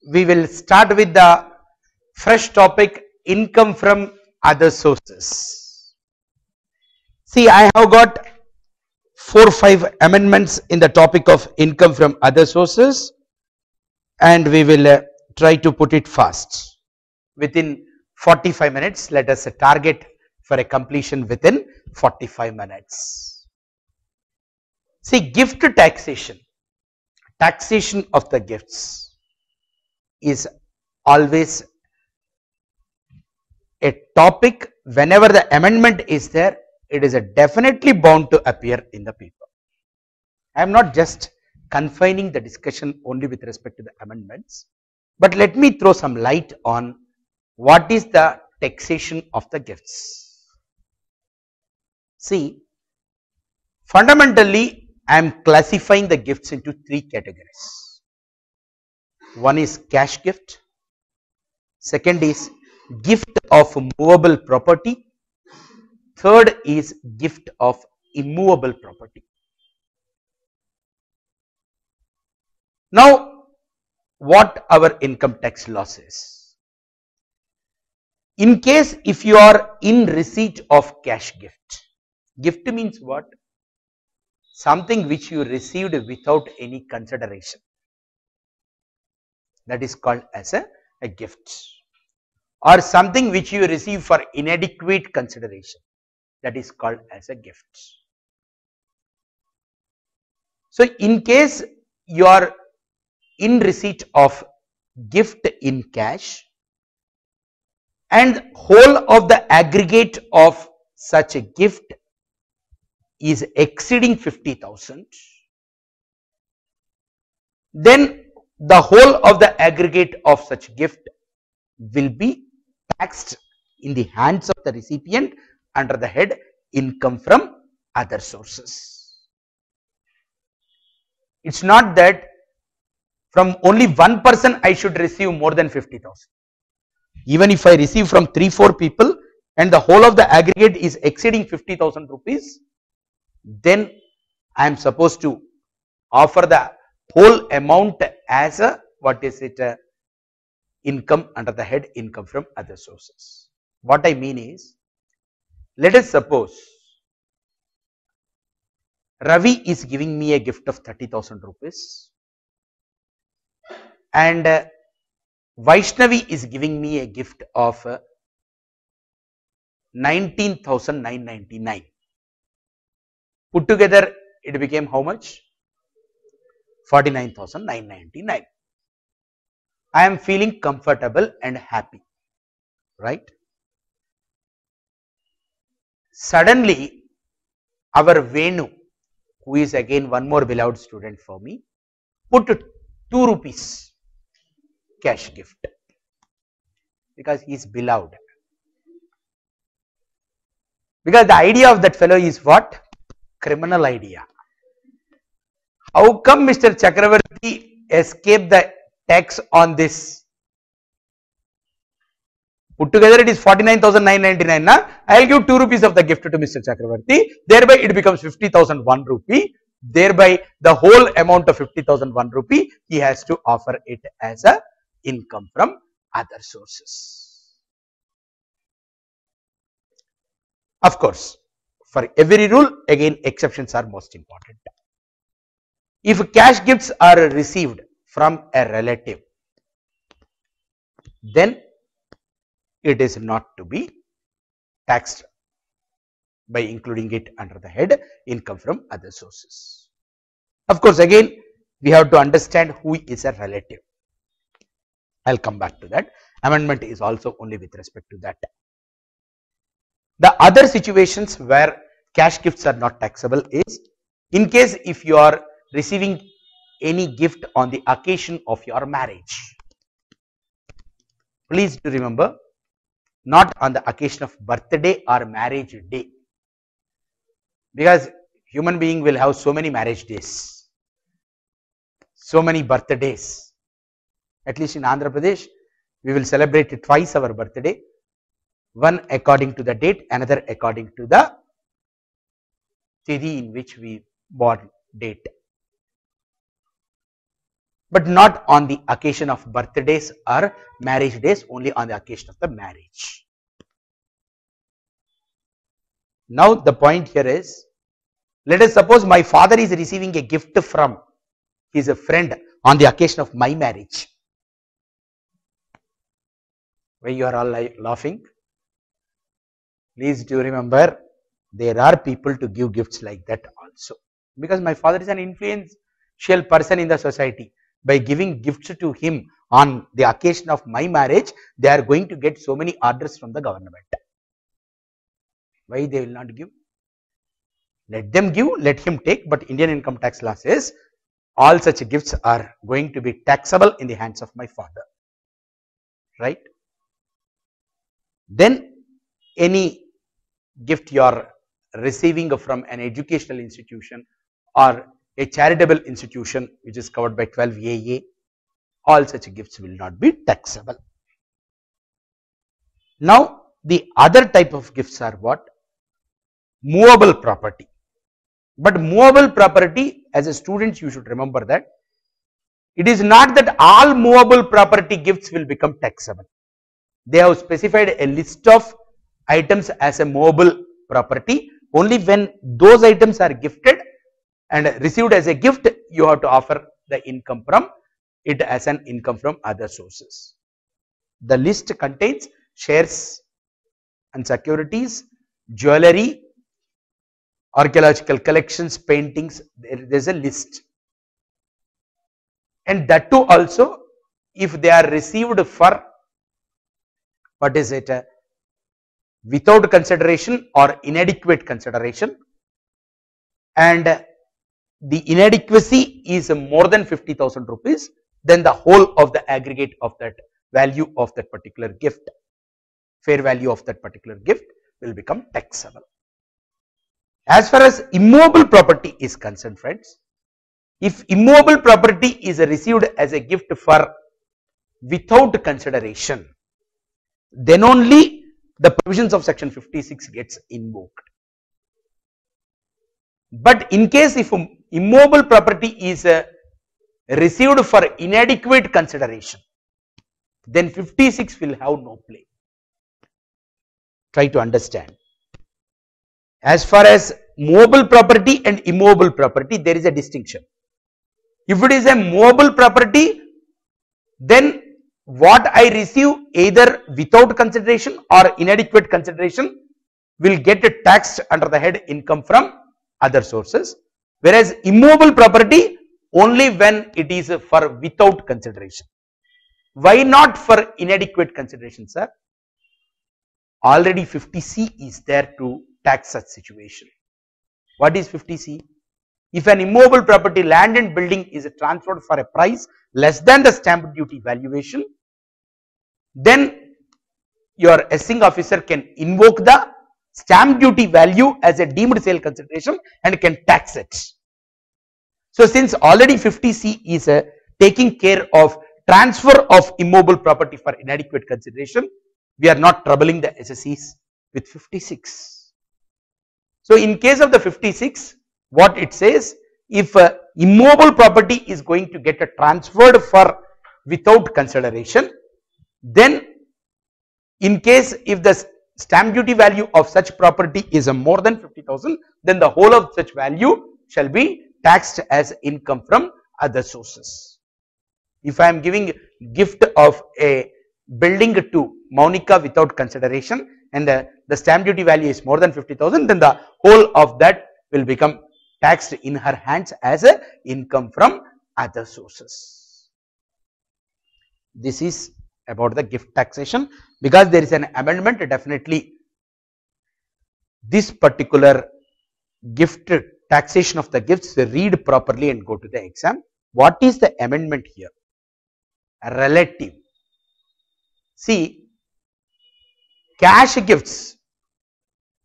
we will start with the fresh topic, income from other sources. See, I have got 4 or 5 amendments in the topic of income from other sources, and we will try to put it fast. Within 45 minutes, let us target for a completion within 45 minutes. See, gift taxation, taxation of the gifts is always a topic. Whenever the amendment is there, it is definitely bound to appear in the paper. I am not just confining the discussion only with respect to the amendments, but let me throw some light on what is the taxation of the gifts. See, fundamentally, I am classifying the gifts into 3 categories. One is cash gift, second is gift of movable property, third is gift of immovable property. Now, what our income tax laws is? In case if you are in receipt of cash gift, gift means what? Something which you received without any consideration, that is called as a gift, or something which you receive for inadequate consideration, that is called as a gift. So, in case you are in receipt of gift in cash and whole of the aggregate of such a gift is exceeding 50,000, then the whole of the aggregate of such gift will be taxed in the hands of the recipient under the head income from other sources. It is not that from only one person I should receive more than 50,000. Even if I receive from 3-4 people and the whole of the aggregate is exceeding 50,000 rupees, then I am supposed to offer the whole amount as a, what is it, income under the head income from other sources. What I mean is, let us suppose Ravi is giving me a gift of 30,000 rupees and Vaishnavi is giving me a gift of 19,999. Put together it became how much? 49,999. I am feeling comfortable and happy, right? Suddenly our Venu, who is again one more beloved student for me, put 2 rupees cash gift because he is beloved. Because the idea of that fellow is what? Criminal idea. How come Mr. Chakravarti escaped the tax on this? Put together it is 49,999. I will give 2 rupees of the gift to Mr. Chakravarti. Thereby it becomes 50,001 rupee. Thereby the whole amount of 50,001 rupee he has to offer it as a income from other sources. Of course, for every rule, again exceptions are most important. If cash gifts are received from a relative, then it is not to be taxed by including it under the head income from other sources. Of course, again we have to understand who is a relative. I will come back to that. Amendment is also only with respect to that. The other situations where cash gifts are not taxable is in case if you are receiving any gift on the occasion of your marriage. Please do remember, not on the occasion of birthday or marriage day, because human being will have so many marriage days, so many birthdays. At least in Andhra Pradesh, we will celebrate twice our birthday, one according to the date, another according to the tithi in which we born date. but not on the occasion of birthdays or marriage days, only on the occasion of the marriage. Now the point here is, let us suppose my father is receiving a gift from his friend on the occasion of my marriage. Why you are all laughing? Please do remember, there are people to give gifts like that also. Because my father is an influential person in the society. By giving gifts to him on the occasion of my marriage, they are going to get so many orders from the government. Why they will not give? Let them give, let him take, but Indian income tax law says all such gifts are going to be taxable in the hands of my father. Right? Then any gift you are receiving from an educational institution or a charitable institution which is covered by 12AA, all such gifts will not be taxable. Now the other type of gifts are what? Movable property. But movable property, as a student you should remember that it is not that all movable property gifts will become taxable. They have specified a list of items as a movable property. Only when those items are gifted and received as a gift, you have to offer the income from it as an income from other sources. The list contains shares and securities, jewelry, archaeological collections, paintings. There is a list, and that too also if they are received for what is it, without consideration or inadequate consideration, and the inadequacy is more than 50,000 rupees, then the whole of the aggregate of that value of that particular gift, fair value of that particular gift will become taxable. As far as immovable property is concerned, friends, if immovable property is received as a gift for without consideration, then only the provisions of section 56 gets invoked. But in case if immovable property is received for inadequate consideration, then 56 will have no play. Try to understand. As far as movable property and immovable property, there is a distinction. If it is a movable property, then what I receive either without consideration or inadequate consideration will get taxed under the head income from other sources, whereas immovable property only when it is for without consideration. Why not for inadequate consideration, sir? Already 50C is there to tax such situation. What is 50C? If an immovable property, land and building is transferred for a price less than the stamp duty valuation, then your assessing officer can invoke the stamp duty value as a deemed sale consideration and can tax it. So since already 50C is taking care of transfer of immovable property for inadequate consideration, we are not troubling the assessees with 56. So in case of the 56, what it says, if immovable property is going to get transferred for without consideration, then in case if the stamp duty value of such property is more than 50,000, then the whole of such value shall be taxed as income from other sources. If I am giving gift of a building to Monica without consideration and the stamp duty value is more than 50,000, then the whole of that will become taxed in her hands as a income from other sources. This is about the gift taxation. Because there is an amendment, definitely this particular gift taxation of the gifts, read properly and go to the exam. What is the amendment here? Relative. See, cash gifts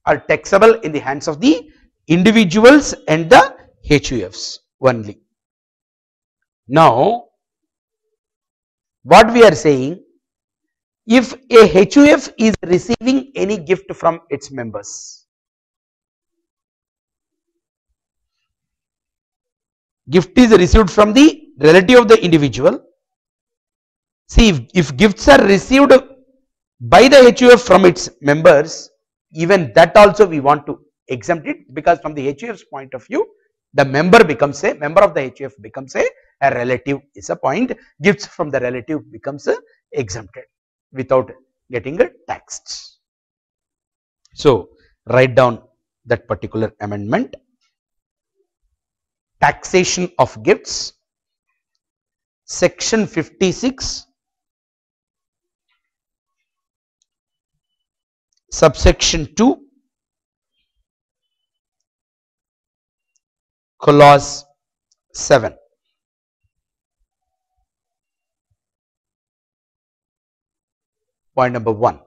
are taxable in the hands of the individuals and the HUFs only. Now, what we are saying, if a HUF is receiving any gift from its members, gift is received from the relative of the individual. See, if gifts are received by the HUF from its members, even that also we want to exempt it, because from the HUF's point of view, the member of the HUF becomes a relative is a point. Gifts from the relative becomes exempted without getting taxed. So write down that particular amendment. Taxation of gifts, section 56, subsection 2, clause 7. Point number 1.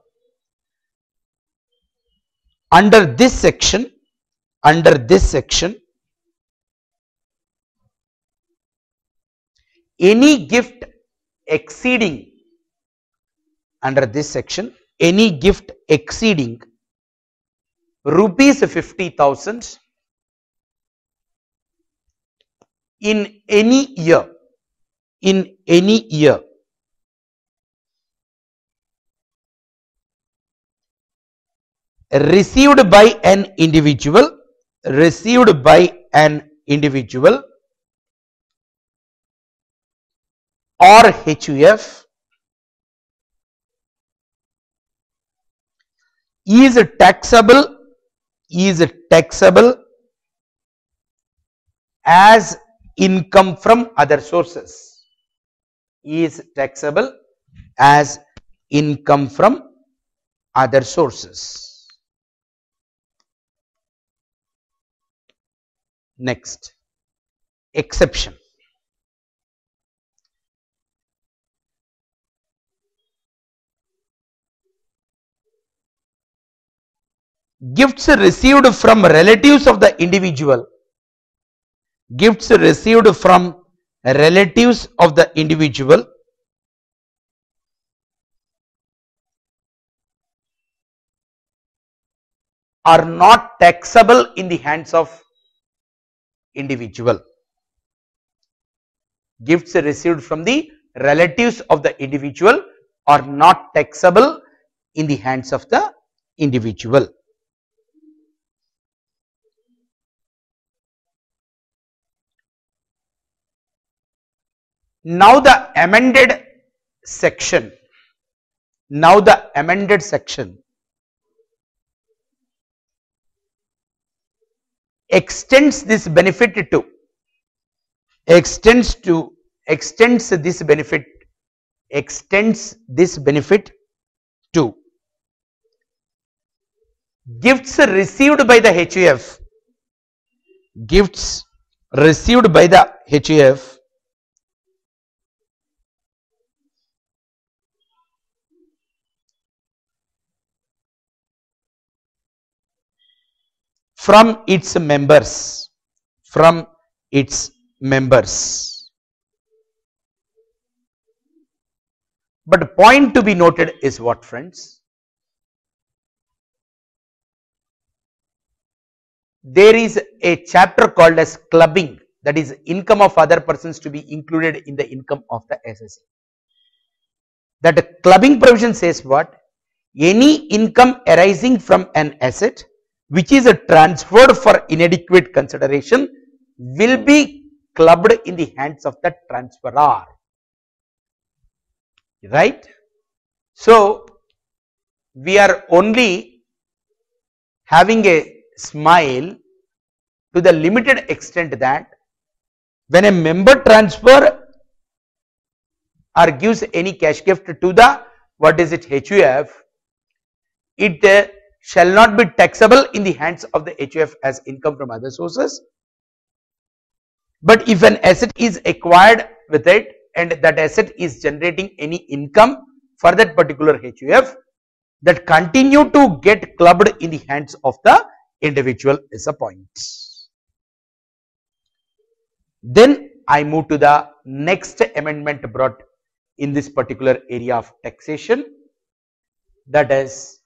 Under this section, any gift exceeding, any gift exceeding rupees 50,000 in any year, received by an individual, or HUF is taxable as income from other sources, Next, exception. Gifts received from relatives of the individual, are not taxable in the hands of individual. Gifts received from the relatives of the individual are not taxable in the hands of the individual. Now the amended section, extends this benefit to gifts received by the HUF from its members, But point to be noted is what, friends? There is a chapter called as clubbing, that is income of other persons to be included in the income of the SSE. That clubbing provision says what? Any income arising from an asset which is transferred for inadequate consideration will be clubbed in the hands of the transferor, right? So we are only having a smile to the limited extent that when a member transfer or gives any cash gift to the HUF, it shall not be taxable in the hands of the HUF as income from other sources. But if an asset is acquired with it and that asset is generating any income for that particular HUF, that continue to get clubbed in the hands of the individual is a point. Then I move to the next amendment brought in this particular area of taxation, that is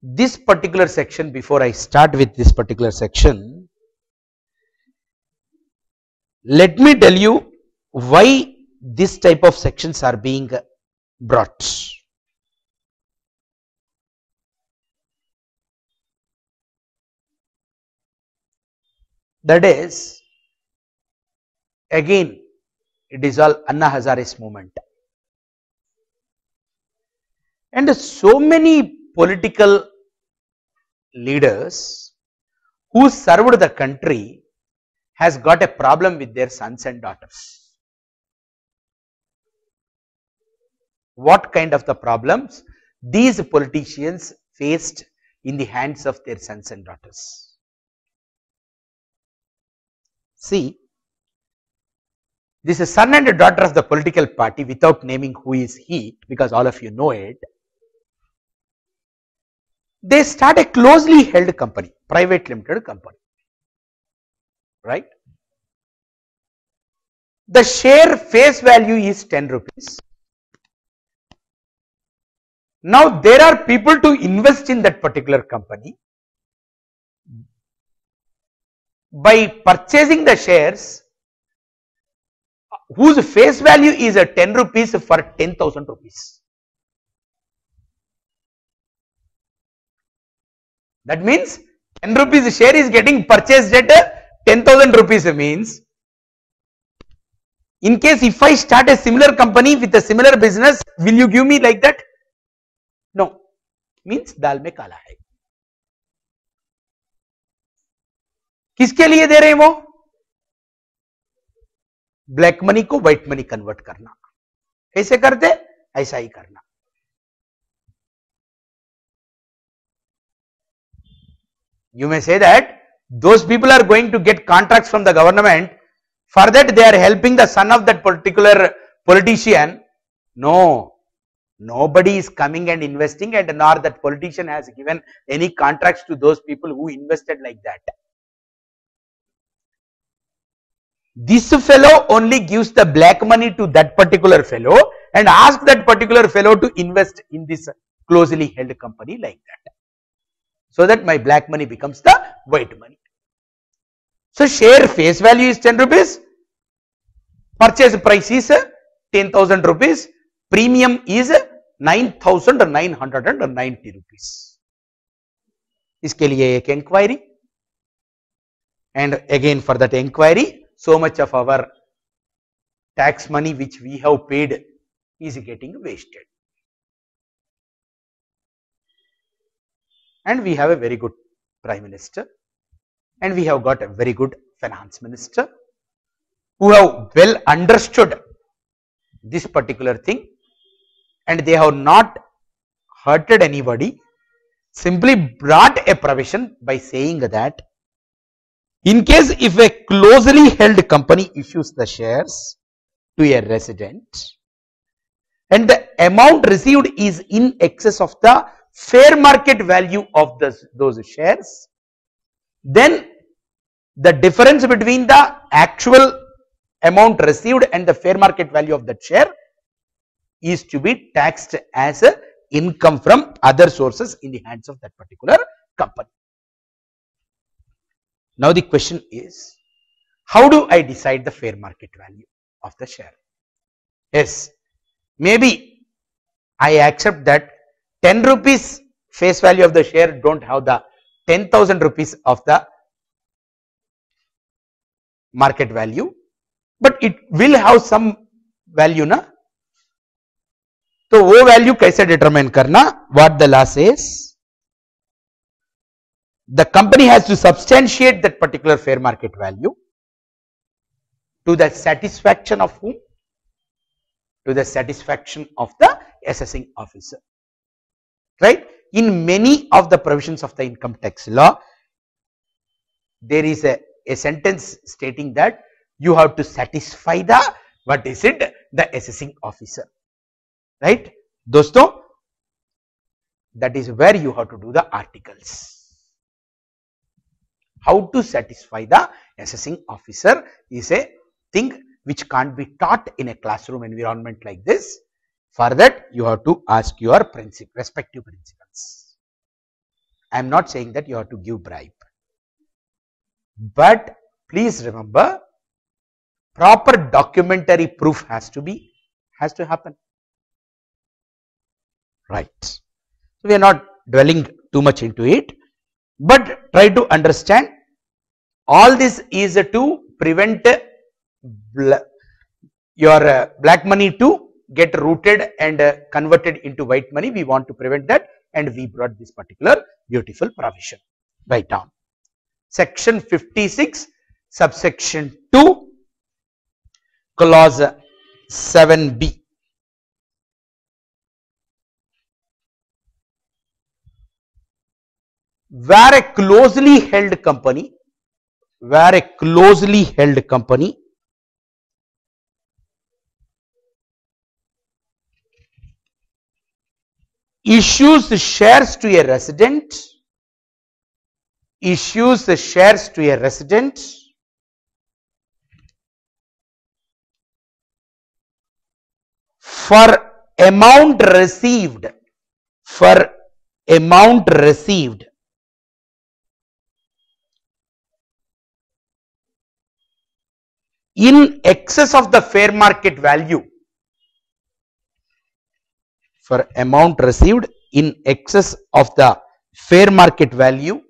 this particular section, before I start with this particular section, let me tell you why this type of sections are being brought. That is, again, it is all Anna Hazare's movement. And so many political leaders who served the country has got a problem with their sons and daughters. What kind of the problems these politicians faced in the hands of their sons and daughters? See, this is son and a daughter of the political party, without naming who is he, because all of you know it. They start a closely held company, private limited company, right? The share face value is 10 rupees. Now there are people to invest in that particular company. By purchasing the shares whose face value is a 10 rupees for 10,000 rupees. That means 10 rupees share is getting purchased at 10,000 rupees. Means in case if I start a similar company with a similar business, will you give me like that? No. Means दाल में काला है. किसके लिए दे रहे हैं वो? Black money को white money convert करना. कैसे करते? ऐसा ही करना. You may say that those people are going to get contracts from the government. For that they are helping the son of that particular politician. No. Nobody is coming and investing, and nor that politician has given any contracts to those people who invested like that. This fellow only gives the black money to that particular fellow and asks that particular fellow to invest in this closely held company like that, so that my black money becomes the white money. So share face value is 10 rupees, purchase price is 10,000 rupees, premium is 9,990 rupees. इसके लिए एक inquiry, and again for that inquiry, so much of our tax money which we have paid is getting wasted. And we have a very good Prime Minister, and we have got a very good Finance Minister who have well understood this particular thing, and they have not hurted anybody, simply brought a provision by saying that in case if a closely held company issues the shares to a resident and the amount received is in excess of the fair market value of those shares, then the difference between the actual amount received and the fair market value of that share is to be taxed as a income from other sources in the hands of that particular company. Now the question is, how do I decide the fair market value of the share? Yes, maybe I accept that 10 rupees face value of the share don't have the 10,000 rupees of the market value, but it will have some value, na? तो वो value कैसे determine करना? What the law says, the company has to substantiate that particular fair market value to the satisfaction of whom? To the satisfaction of the assessing officer, right? In many of the provisions of the income tax law, there is a sentence stating that you have to satisfy the, what is it, the assessing officer, right? Dosto, that is where you have to do the articles. How to satisfy the assessing officer is a thing which can't be taught in a classroom environment like this. For that, you have to ask your respective principals. I am not saying that you have to give bribe. But please remember, proper documentary proof has to happen. Right. So we are not dwelling too much into it, but try to understand all this is to prevent your black money to get rooted and converted into white money. We want to prevent that, and we brought this particular beautiful provision. Write down. Section 56, subsection 2, clause 7b. Where a closely held company issues shares to a resident for amount received in excess of the fair market value, for amount received in excess of the fair market value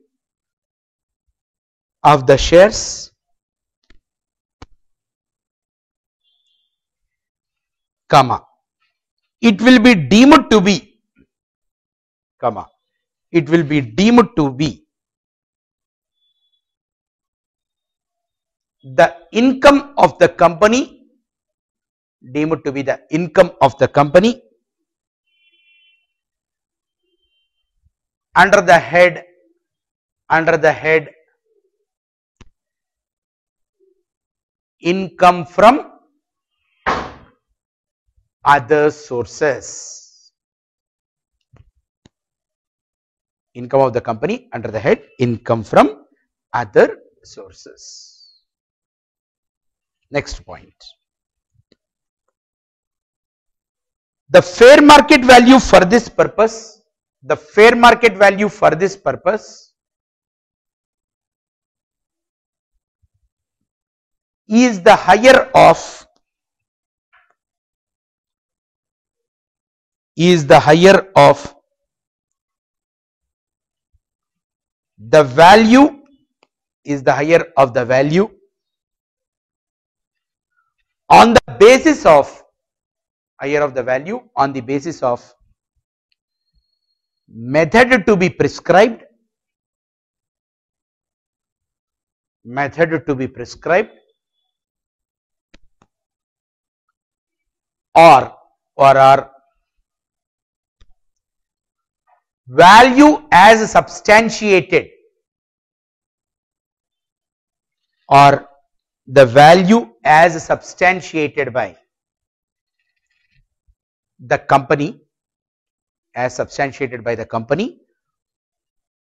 of the shares, comma, it will be deemed to be, comma, it will be deemed to be the income of the company, deemed to be the income of the company under the head income from other sources. Income of the company under the head income from other sources. Next point. The fair market value for this purpose, is the higher of the value on the basis of method to be prescribed, or value as substantiated, or the value as substantiated by the company,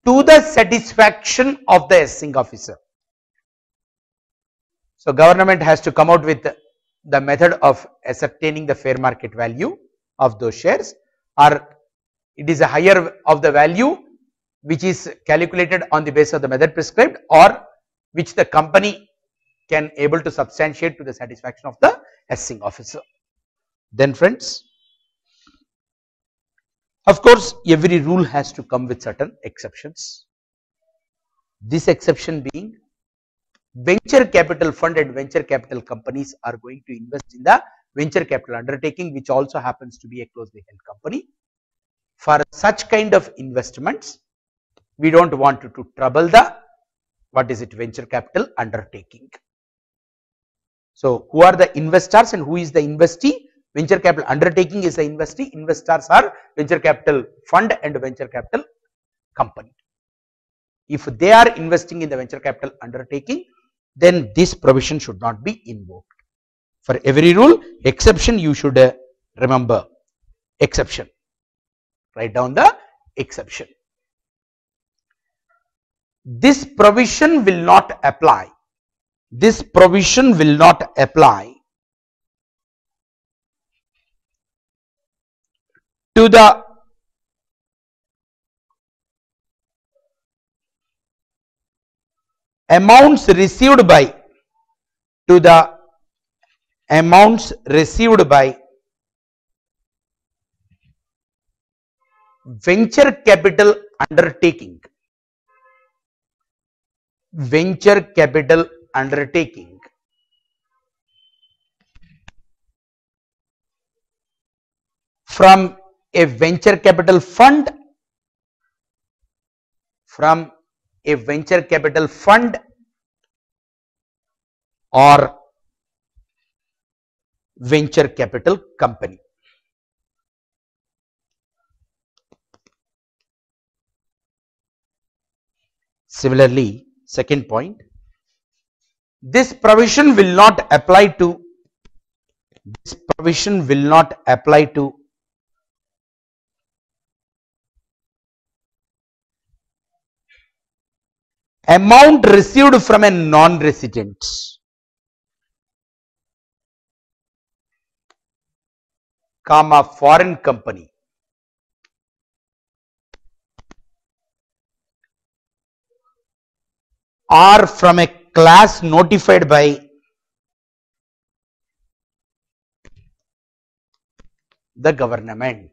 to the satisfaction of the assessing officer. So government has to come out with the method of ascertaining the fair market value of those shares, or it is a higher of the value which is calculated on the basis of the method prescribed, or which the company can able to substantiate to the satisfaction of the assessing officer. Then friends, of course, every rule has to come with certain exceptions. This exception being, venture capital fund and venture capital companies are going to invest in the venture capital undertaking, which also happens to be a closely held company. For such kind of investments, we don't want to trouble the venture capital undertaking. So who are the investors and who is the investee? Venture capital undertaking is the investee, investors are venture capital fund and venture capital company. If they are investing in the venture capital undertaking, then this provision should not be invoked. For every rule, exception you should remember, exception. Write down the exception. This provision will not apply. To the amounts received by to the amounts received by venture capital undertaking. Venture capital undertaking from a venture capital fund, or venture capital company. Similarly, second point, this provision will not apply to amount received from a non-resident, foreign company, or from a class notified by the government,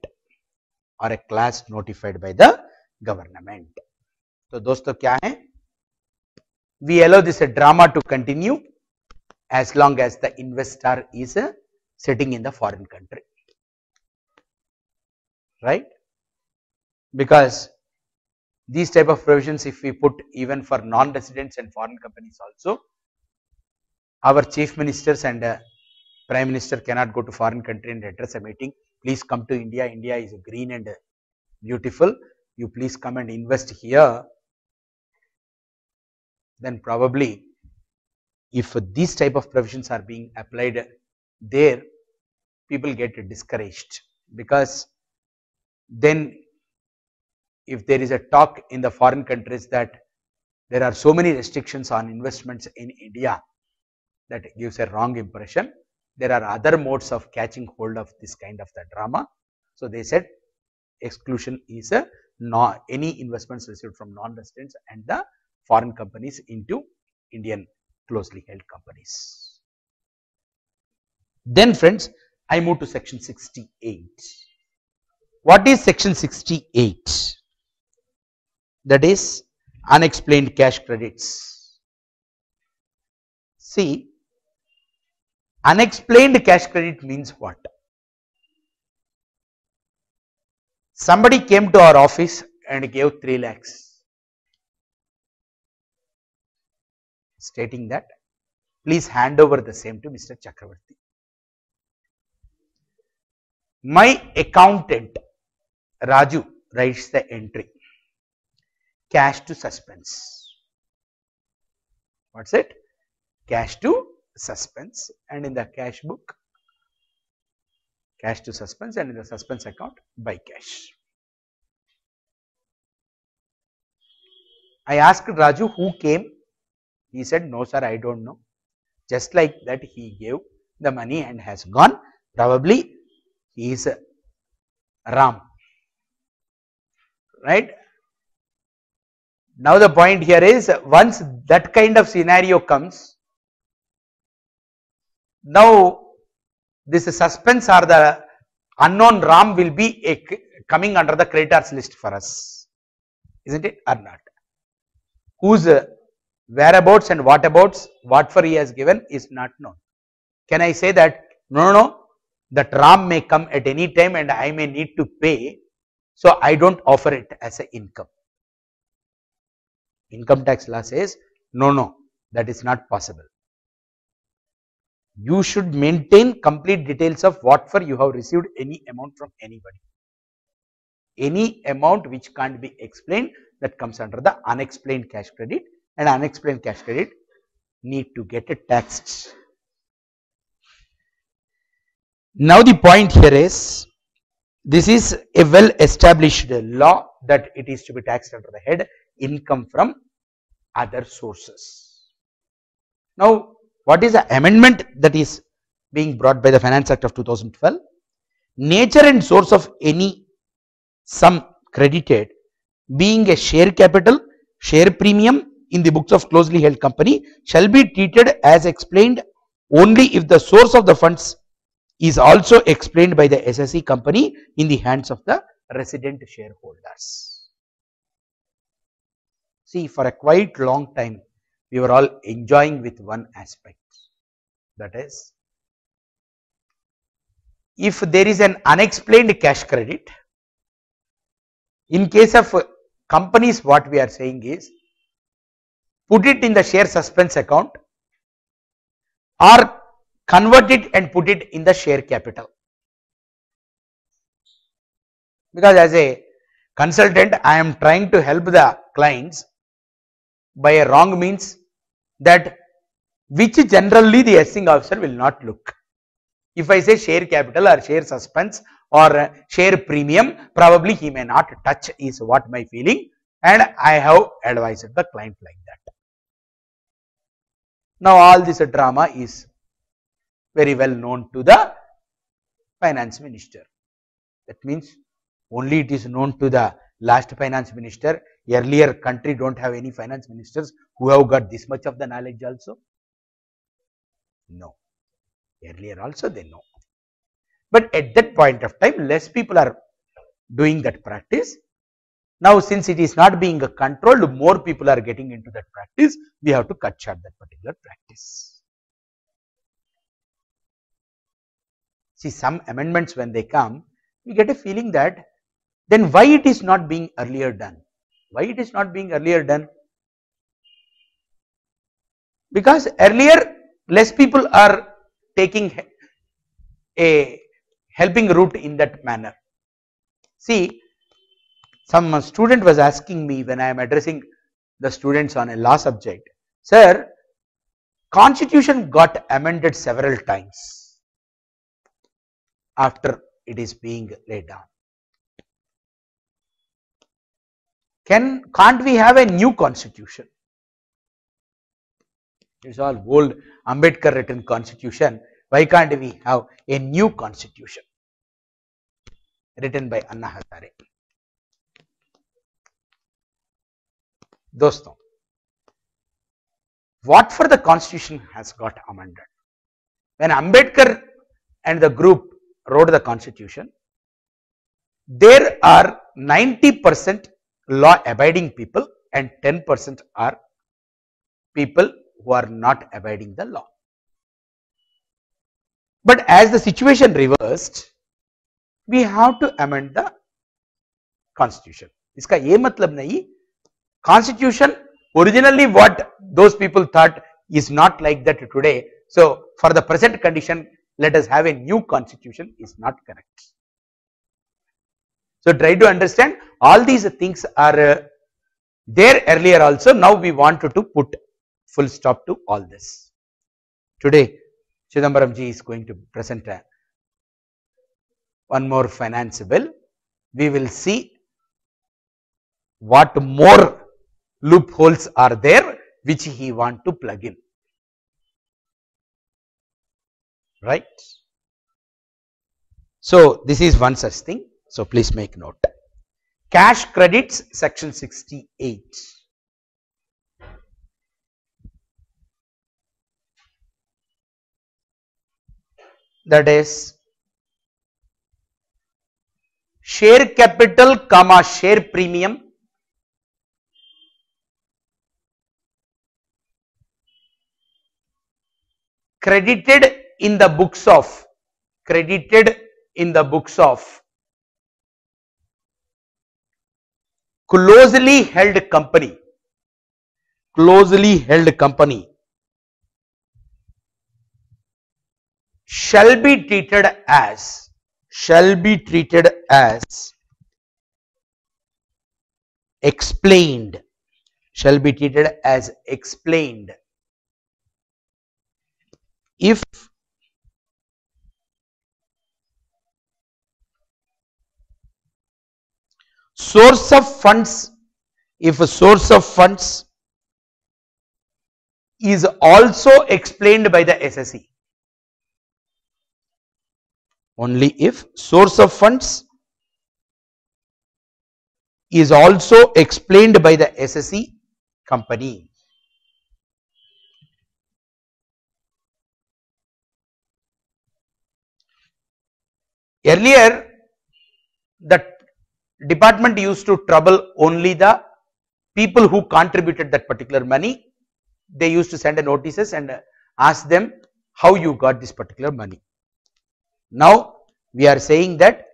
or a class notified by the government. So दोस्तों क्या है, we allow this drama to continue as long as the investor is sitting in the foreign country, right? Because these type of provisions, if we put even for non-residents and foreign companies also, our chief ministers and prime minister cannot go to foreign country and address a meeting. Please come to India. India is green and beautiful. You please come and invest here. Then probably, if these type of provisions are being applied there, people get discouraged, because then if there is a talk in the foreign countries that there are so many restrictions on investments in India, that gives a wrong impression. There are other modes of catching hold of this kind of the drama. So they said exclusion is any investments received from non-residents and the foreign companies into Indian closely held companies. Then friends, I move to section 68. What is section 68? That is unexplained cash credits. See, unexplained cash credit means what? Somebody came to our office and gave 3 lakhs, stating that please hand over the same to Mr. Chakravarti. My accountant Raju writes the entry, cash to suspense. What's it? Cash to suspense, and in the cash book, cash to suspense, and in the suspense account, by cash. I asked Raju who came. He said, no sir, I don't know. Just like that, he gave the money and has gone. Probably he is Ram, right? Now the point here is, once that kind of scenario comes, now this suspense or the unknown Ram will be coming under the creditors list for us, isn't it, or not? Whose whereabouts and whatabouts, what for he has given is not known. Can I say that no, that Ram may come at any time and I may need to pay, so I don't offer it as an income? Income tax law says no, that is not possible. You should maintain complete details of what for you have received any amount from anybody. Any amount which can't be explained, that comes under the unexplained cash credit, and unexplained cash credit need to get it taxed. Now the point here is, this is a well established law that it is to be taxed under the head income from other sources. Now what is the amendment that is being brought by the Finance Act of 2012? Nature and source of any sum credited being a share capital, share premium, in the books of closely held company shall be treated as explained only if the source of the funds is also explained by the SSE company in the hands of the resident shareholders. See, for a quite long time, we were all enjoying with one aspect, that is, if there is an unexplained cash credit, in case of companies, what we are saying is, put it in the share suspense account or convert it and put it in the share capital. Because as a consultant, I am trying to help the clients by a wrong means that which generally the assessing officer will not look. If I say share capital or share suspense or share premium, probably he may not touch, is what my feeling, and I have advised the client like that. Now all this drama is very well known to the finance minister. That means only it is known to the last finance minister. Earlier country don't have any finance ministers who have got this much of the knowledge also. No. Earlier also they know. But at that point of time, less people are doing that practice. Now since it is not being controlled, more people are getting into that practice. We have to cut short that particular practice. See, some amendments when they come, we get a feeling that then why it is not being earlier done? Why it is not being earlier done? Because earlier less people are taking a helping route in that manner. See, some student was asking me when I am addressing the students on a law subject, sir, constitution got amended several times after it is being laid down. Can't we have a new constitution? It's all old Ambedkar written constitution. Why can't we have a new constitution written by Anna Hazare? Doston, what for the constitution has got amended? When Ambedkar and the group wrote the constitution, there are 90% law abiding people and 10% are people who are not abiding the law. But as the situation reversed, we have to amend the constitution. इसका ये मतलब नहीं, constitution originally what those people thought is not like that today. So for the present condition, let us have a new constitution is not correct. So try to understand all these things are there earlier also. Now we want to put full stop to all this. Today Chidambaram ji is going to present one more finance bill. We will see what more loopholes are there which he want to plug in. Right? So this is one such thing. So please make note. Cash credits, section 68. That is share capital comma share premium credited in the books of closely held company shall be treated as explained if source of funds is also explained by the SSE. Only if source of funds is also explained by the SSE company. earlier the department used to trouble only the people who contributed that particular money. They used to send a notices and ask them how you got this particular money. Now we are saying that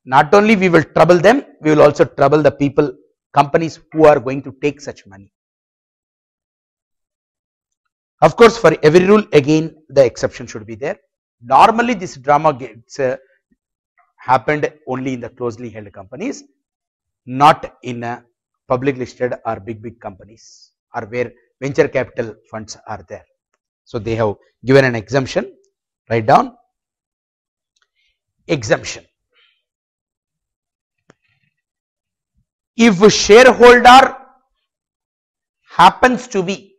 not only we will trouble them, we will also trouble the people, companies who are going to take such money. Of course, for every rule again the exception should be there. Normally this drama gets happened only in the closely held companies, not in a public listed or big companies or where venture capital funds are there. So they have given an exemption. Write down exemption. If shareholder happens to be,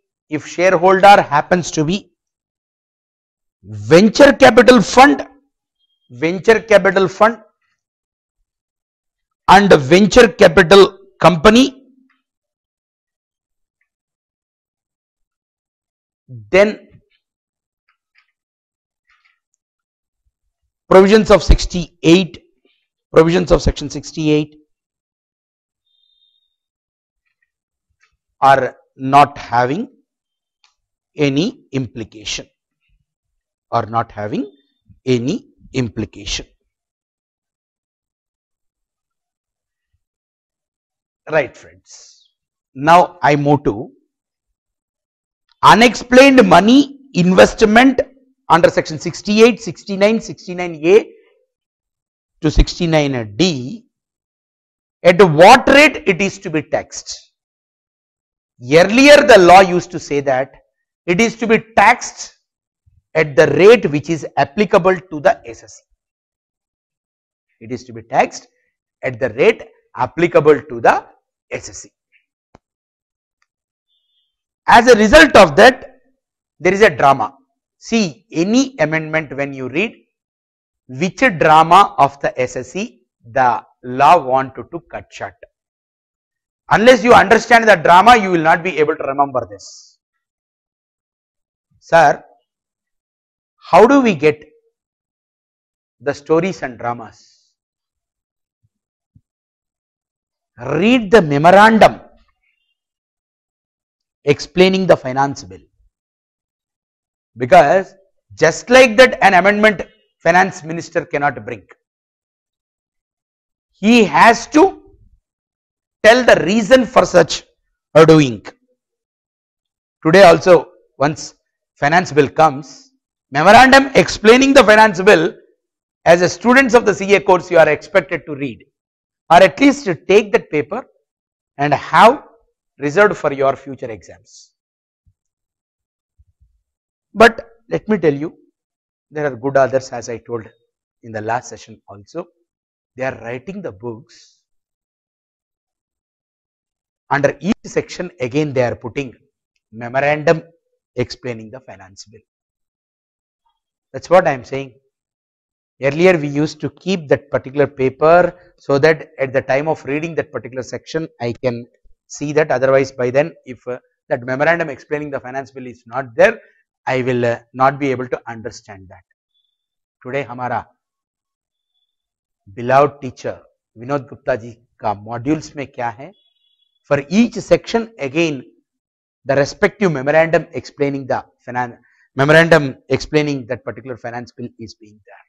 venture capital fund and venture capital company, then provisions of section 68 are not having any implication, right friends. Now I move to unexplained money investment under section 68, 69, 69A to 69D. At what rate it is to be taxed? Earlier the law used to say that it is to be taxed at the rate which is applicable to the SSC. It is to be taxed at the rate applicable to the SSC. As a result of that, there is a drama. See, any amendment when you read, which drama of the SSC the law wanted to cut short. Unless you understand the drama, you will not be able to remember this. Sir, how do we get the stories and dramas? Read the memorandum explaining the finance bill, because just like that an amendment finance minister cannot bring. He has to tell the reason for such a doing. Today also once finance bill comes, memorandum explaining the finance bill, as a students of the CA course you are expected to read, or at least to take that paper and have reserved for your future exams. But let me tell you, there are good others, as I told in the last session also, they are writing the books. Under each section again they are putting memorandum explaining the finance bill. That's what I am saying. Earlier we used to keep that particular paper so that at the time of reading that particular section I can see that, otherwise by then if that memorandum explaining the finance bill is not there, I will not be able to understand that. Today हमारा beloved teacher Vinod Gupta ji का modules में क्या है? For each section again the respective memorandum explaining the that particular finance bill is being there.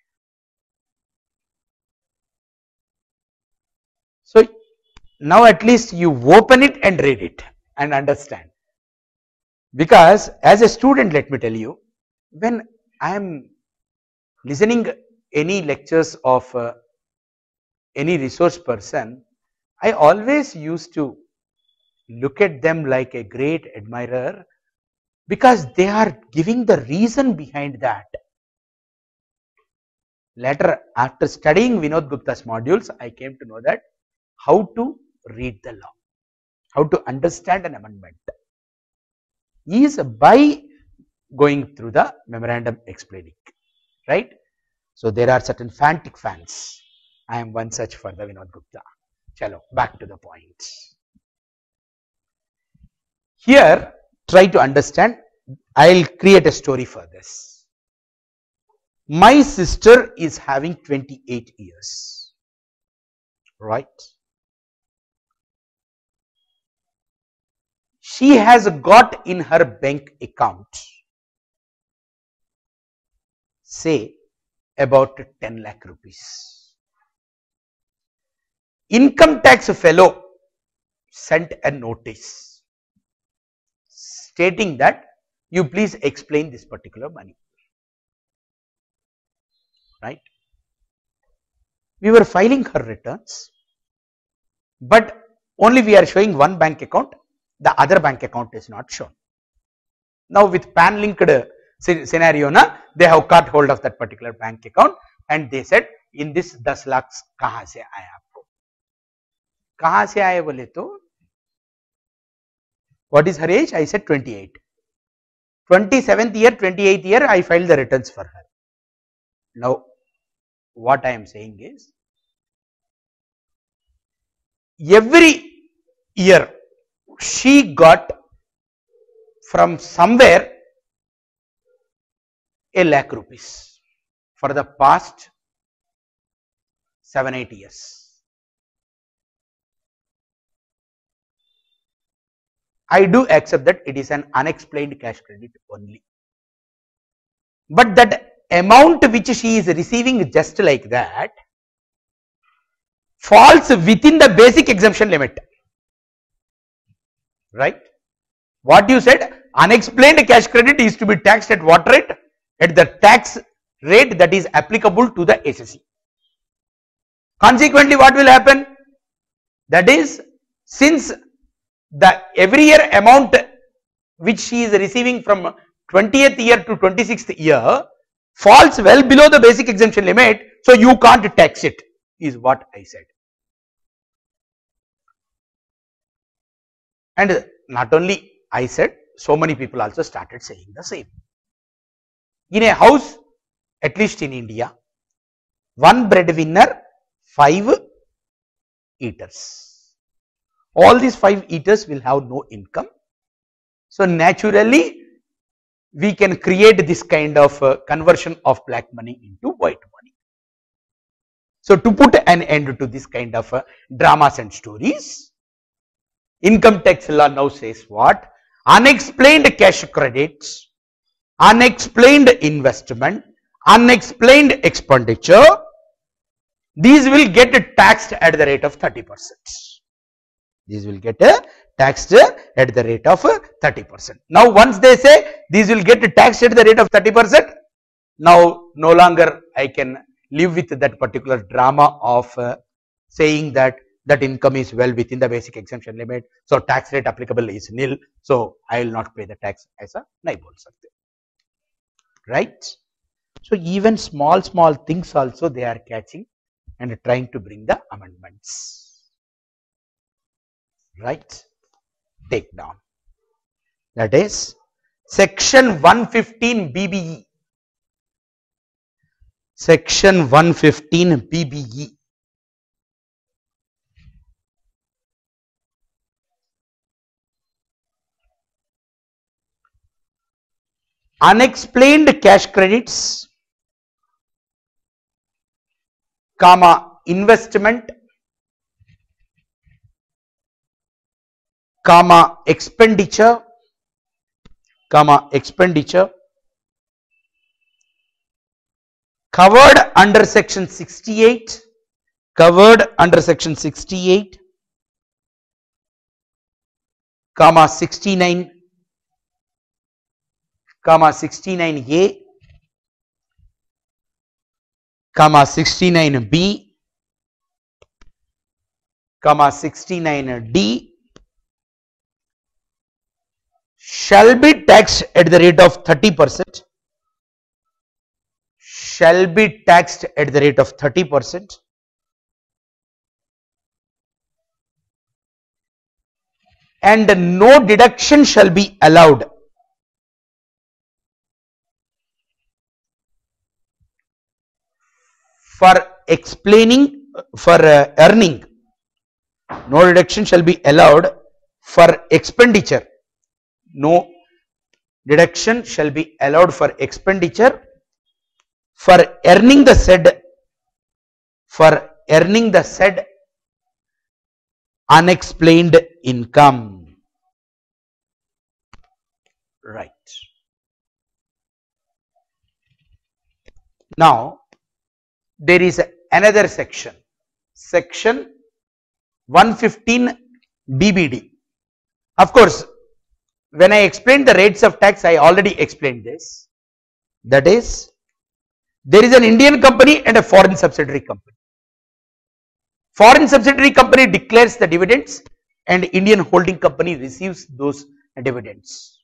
So now at least you open it and read it and understand, because as a student let me tell you, when I am listening any lectures of any resource person, I always used to look at them like a great admirer, because they are giving the reason behind that. Later after studying Vinod Gupta's modules, I came to know that how to read the law, how to understand an amendment is by going through the memorandum explaining, right? So there are certain fanatic fans. I am one such for the Vinod Gupta. Chalo, back to the point. Here try to understand. I will create a story for this. My sister is having 28 years, right? She has got in her bank account, say, about 10 lakh rupees. Income tax fellow sent a notice stating that you please explain this particular money, right? We were filing her returns, but only we are showing one bank account, the other bank account is not shown. Now with PAN linked scenario, they have got hold of that particular bank account and they said in this 10 lakhs kahan se aaya aapko? Kahan se aaya bole to, what is her age? I said 28. 27th year, 28th year I filed the returns for her. Now what I am saying is, every year she got from somewhere a lakh rupees for the past 7-8 years. I do accept that it is an unexplained cash credit only, but that amount which she is receiving just like that falls within the basic exemption limit, right? What you said, unexplained cash credit is to be taxed at what rate? At the tax rate that is applicable to the SSE. Consequently, what will happen? That is, since the every year amount which she is receiving from 20th year to 26th year falls well below the basic exemption limit, so you can't tax it, is what I said. And not only I said, so many people also started saying the same. In a house, at least in India, one breadwinner, 5 eaters. All these 5 eaters will have no income. So naturally, we can create this kind of conversion of black money into white money. So to put an end to this kind of dramas and stories, income tax law now says what? Unexplained cash credits, unexplained investment, unexplained expenditure, these will get taxed at the rate of 30%. These will get taxed at the rate of 30%. Now once they say these will get taxed at the rate of 30%, now no longer I can live with that particular drama of saying that income is well within the basic exemption limit, so tax rate applicable is nil, so I will not pay the tax as a nahi bol sakte, right? So even small things also they are catching and trying to bring the amendments, right? Take down, that is section 115 BBE, section 115 BBE. Unexplained cash credits, comma investment, comma expenditure, covered under section 68, comma 69, comma 69A, comma 69B, comma 69D shall be taxed at the rate of 30%, shall be taxed at the rate of 30%, and no deduction shall be allowed for explaining, for earning. No deduction shall be allowed for expenditure. No deduction shall be allowed for expenditure for earning the said unexplained income. Right. Now there is another section, section 115 DBD. Of course, when I explained the rates of tax, I already explained this. That is, there is an Indian company and a foreign subsidiary company. Foreign subsidiary company declares the dividends and Indian holding company receives those dividends.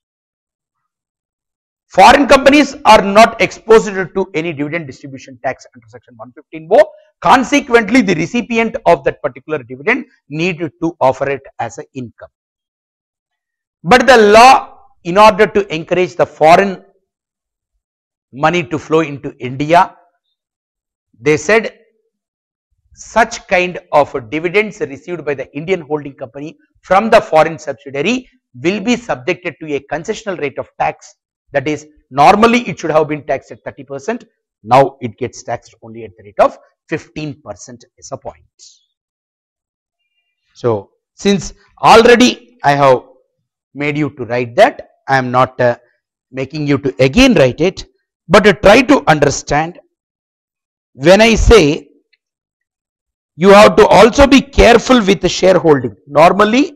Foreign companies are not exposed to any dividend distribution tax under section 115(o). Consequently, the recipient of that particular dividend needed to offer it as an income. But the law, in order to encourage the foreign money to flow into India, they said such kind of dividends received by the Indian holding company from the foreign subsidiary will be subjected to a concessional rate of tax. That is, normally it should have been taxed at 30%. Now it gets taxed only at the rate of 15% as a point. So, since already I have made you to write that, I am not making you to again write it, but try to understand. When I say you have to also be careful with the shareholding. Normally,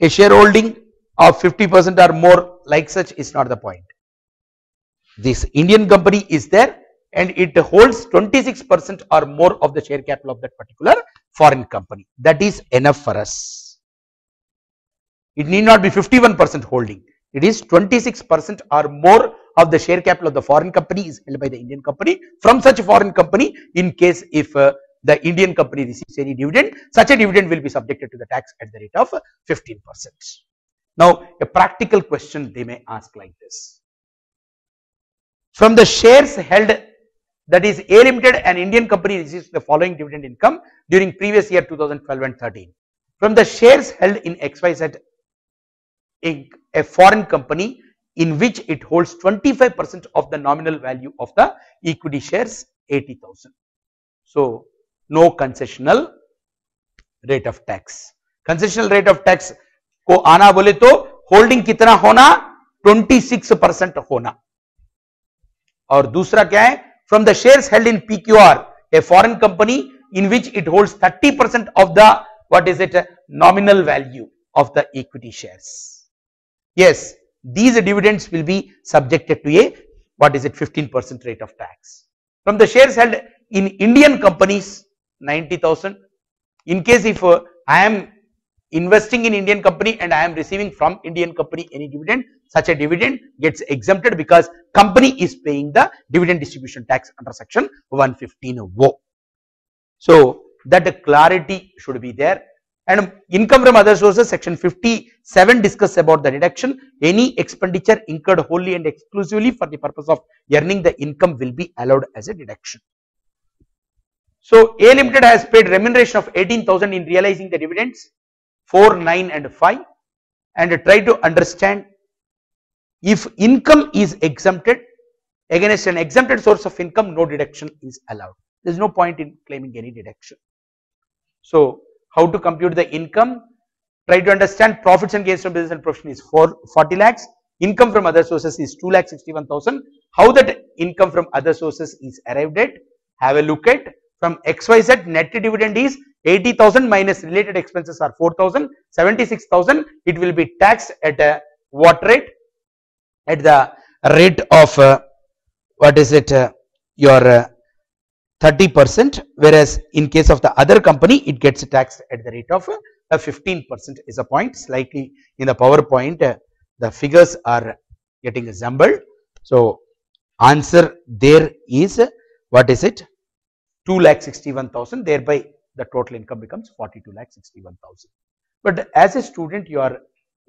a shareholding of 50% or more like such is not the point. This Indian company is there and it holds 26% or more of the share capital of that particular foreign company. That is enough for us. It need not be 51% holding. It is 26% or more of the share capital of the foreign company is held by the Indian company. From such a foreign company, in case if the Indian company receives any dividend, such a dividend will be subjected to the tax at the rate of 15%. Now, a practical question they may ask like this. From the shares held, that is A Limited, an Indian company receives the following dividend income during previous year 2012 and 13. From the shares held in XYZ Inc., a foreign company in which it holds 25% of the nominal value of the equity shares, 80,000. So, no concessional rate of tax. Concessional rate of tax को आना बोले तो holding कितना होना 26% होना. और दूसरा क्या है, from the shares held in PQR, a foreign company in which it holds 30% of the nominal value of the equity shares. Yes, these dividends will be subjected to a 15% rate of tax. From the shares held in Indian companies, 90,000. In case if I am investing in Indian company and I am receiving from Indian company any dividend, such a dividend gets exempted because company is paying the dividend distribution tax under section 115(o). So that clarity should be there. And income from other sources, section 57 discusses about the deduction. Any expenditure incurred wholly and exclusively for the purpose of earning the income will be allowed as a deduction. So A Limited has paid remuneration of 18,000 in realizing the dividends 4, 9 and 5, and try to understand if income is exempted against an exempted source of income, no deduction is allowed. There is no point in claiming any deduction. So how to compute the income? Try to understand profits and gains from business and profession is 40 lakhs. Income from other sources is 2,61,000. How that income from other sources is arrived at? Have a look at. From XYZ, net dividend is 80,000 minus related expenses are 4,000, 76,000. It will be taxed at a what rate? At the rate of your 30%, whereas in case of the other company it gets taxed at the rate of 15% is a point. Slightly in the PowerPoint the figures are getting jumbled. So answer there is 2,61,000, thereby the total income becomes 42,61,000. But as a student you are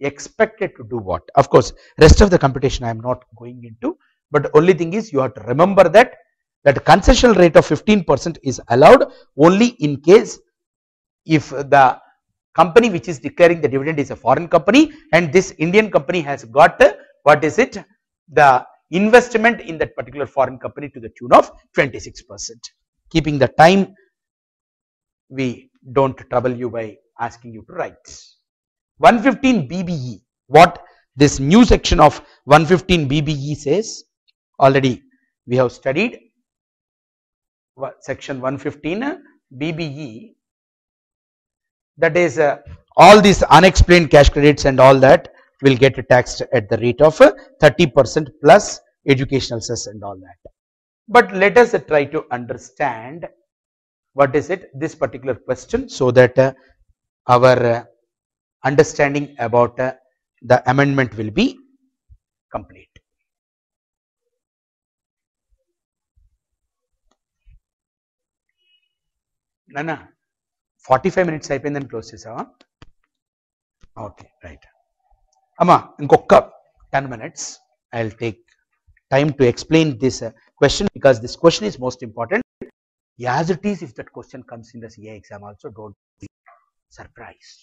expected to do what? Of course, rest of the computation I am not going into, but only thing is you have to remember that concessional rate of 15% is allowed only in case if the company which is declaring the dividend is a foreign company and this Indian company has got the investment in that particular foreign company to the tune of 26%. Keeping the time, we don't trouble you by asking you to write. 115 BBE, what this new section of 115 BBE says, already we have studied section 115 BBE, that is all these unexplained cash credits and all that will get taxed at the rate of 30% plus educational cess and all that. But let us try to understand what is it, this particular question, so that our understanding about the amendment will be complete. Nana, 45 minutes అయిపోయిందని close చేసావా? Okay right అమ్మా ఇంకొక 10 minutes I'll take time to explain this question, because this question is most important. As it is, if that question comes in the CA exam also, don't be surprised.